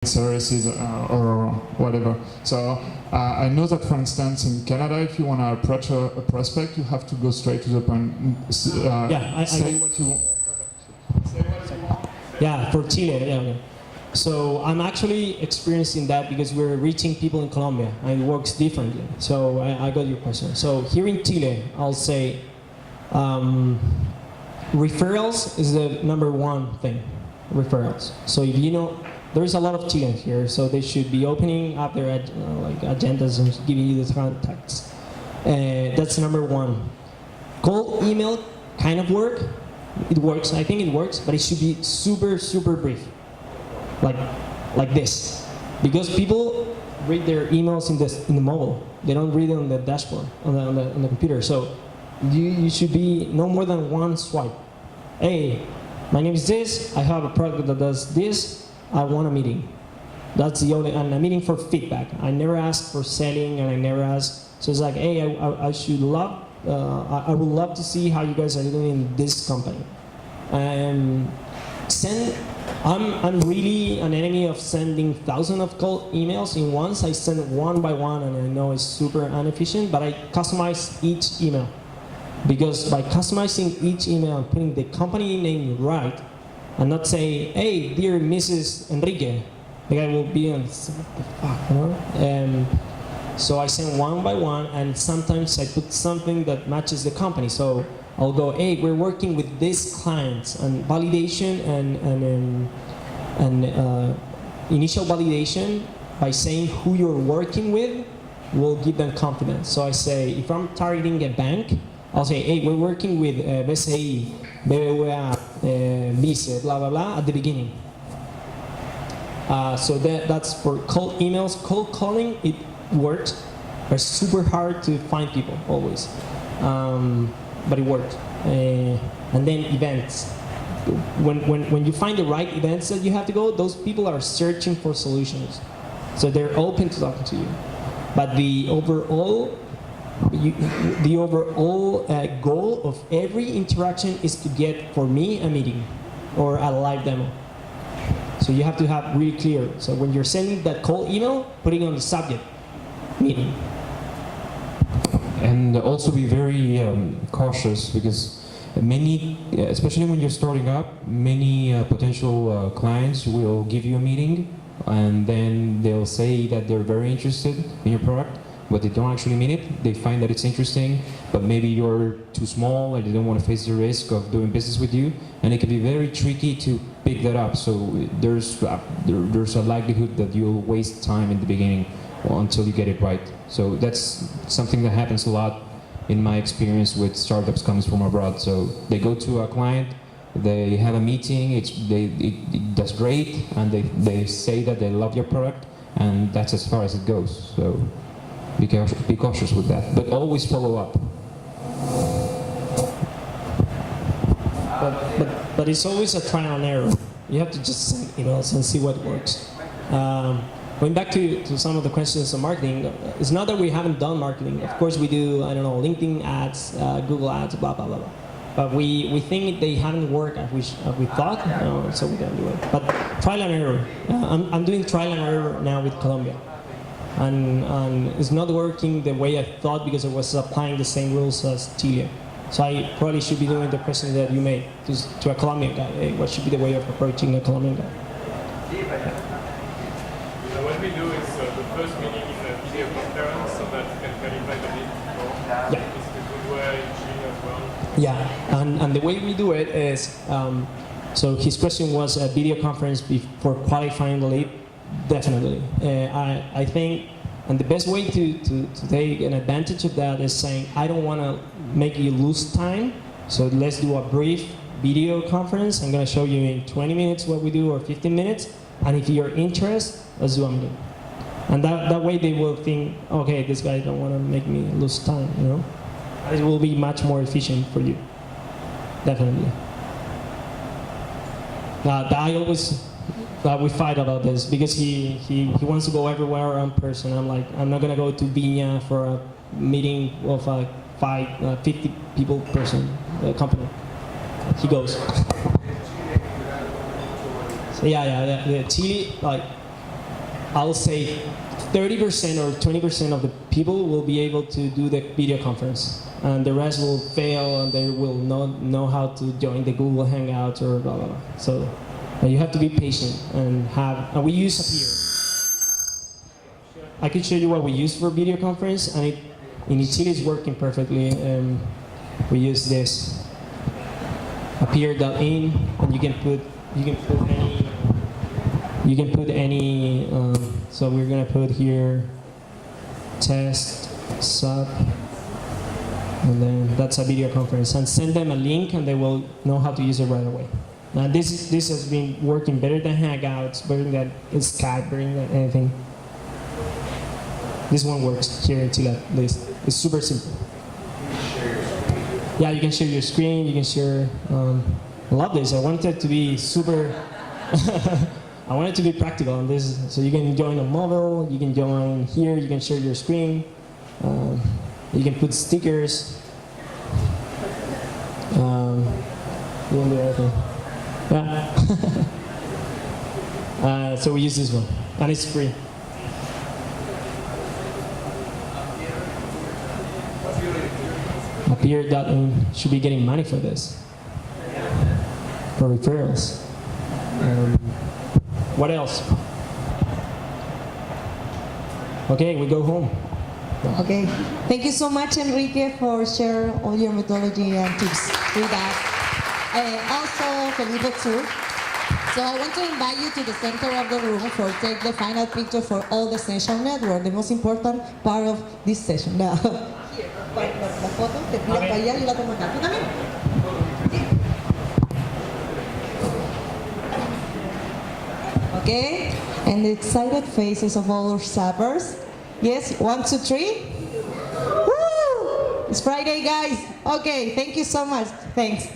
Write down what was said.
services or whatever. So I know that, for instance, in Canada, if you want to approach a prospect, you have to go straight to the point. Say what you want. Say what you want. Yeah, for Chile, yeah. Okay. So I'm actually experiencing that because we're reaching people in Colombia and it works differently. So I got your question. So here in Chile, I'll say referrals is the #1 thing. Referrals. So if you know, there's a lot of Chileans here, so they should be opening up their like agendas and giving you the contacts. That's #1. Cold email kind of work. It works. I think it works, but it should be super, super brief. Like this, because people read their emails in the mobile. They don't read it on the dashboard on the computer. So you should be no more than one swipe. Hey, my name is this. I have a product that does this. I want a meeting. That's the only, and a meeting for feedback. I never ask for selling, and I never ask. So it's like, hey, I should love. I would love to see how you guys are doing in this company. And I'm really an enemy of sending thousands of cold emails in once. I send one by one, and I know it's super inefficient, but I customize each email. Because by customizing each email and putting the company name right, and not say, hey, dear Mrs. Enrique, the guy will be on, what the fuck, you know? So I send one by one, and sometimes I put something that matches the company. So I'll go, hey, we're working with these clients, and validation and initial validation by saying who you're working with will give them confidence. So I say, if I'm targeting a bank, I'll say, hey, we're working with BCI, BBVA, Vice, blah, blah, blah, at the beginning. So that's for cold emails. Cold calling, it works, but it's super hard to find people, always. But it worked. And then events. When you find the right events that you have to go, those people are searching for solutions. So they're open to talking to you. But the overall goal of every interaction is to get, for me, a meeting or a live demo. So you have to have really clear. So when you're sending that cold email, putting on the subject, meeting. And also be very cautious, because many, especially when you're starting up, many potential clients will give you a meeting, and then they'll say that they're very interested in your product, but they don't actually mean it. They find that it's interesting, but maybe you're too small and they don't want to face the risk of doing business with you, and it can be very tricky to pick that up. So there's a likelihood that you'll waste time in the beginning until you get it right. So that's something that happens a lot in my experience with startups coming from abroad. So they go to a client, they have a meeting, it does great, and they say that they love your product, and that's as far as it goes. So be cautious with that, but always follow up. But it's always a trial and error. You have to just send emails and see what works. Going back to some of the questions on marketing, it's not that we haven't done marketing. Of course we do, I don't know, LinkedIn ads, Google ads, blah, blah, blah, blah. But we think they haven't worked as we thought, so we don't do it. But trial and error. I'm doing trial and error now with Colombia. And it's not working the way I thought because I was applying the same rules as Chile. So I probably should be doing the question that you made to a Colombian guy. Hey, what should be the way of approaching a Colombian guy? What we do is the first meeting is a video conference so that you can clarify the need more. Yeah. It's a good way in Chile as well. Yeah, and the way we do it is, so his question was a video conference for qualifying the lead. Definitely. I think, and the best way to take an advantage of that is saying, I don't want to make you lose time, so let's do a brief video conference. I'm going to show you in 20 minutes what we do, or 15 minutes, and if you're interested, let's do a meeting. And that way they will think, okay, this guy don't want to make me lose time, you know? It will be much more efficient for you. Definitely. I always, we fight about this because he wants to go everywhere in person. I'm like, I'm not gonna go to Viña for a meeting of a 50 people person company. He goes. So yeah, Chile, like, I'll say 30% or 20% of the people will be able to do the video conference, and the rest will fail, and they will not know how to join the Google Hangouts or blah blah blah. So you have to be patient and we use Appear. I can show you what we use for video conference, and in Chile is working perfectly. We use this Appear.in, and you can put any. So we're gonna put here test sub, and then that's a video conference, and send them a link, and they will know how to use it right away. Now this has been working better than Hangouts, better than Skype, better than anything. This one works here in Chile at least. It's super simple. Yeah, you can share your screen. You can share. I love this. I want it to be super. I want it to be practical on this, so you can join a mobile, you can join here, you can share your screen, you can put stickers, you can do everything. Yeah. So we use this one, and it's free. Appear.in should be getting money for this, for referrals. What else? Okay, we go home. Okay. Thank you so much, Enrique, for sharing all your methodology and tips with us. Also, Felipe too. So I want to invite you to the center of the room for take the final picture for all the Essential Network, the most important part of this session. Now, here, la foto, te pidas para allá y la tomo acá. ¿Tú también? Okay, and the excited faces of all our sappers. Yes, 1, 2, 3. Woo! It's Friday, guys. Okay, thank you so much. Thanks.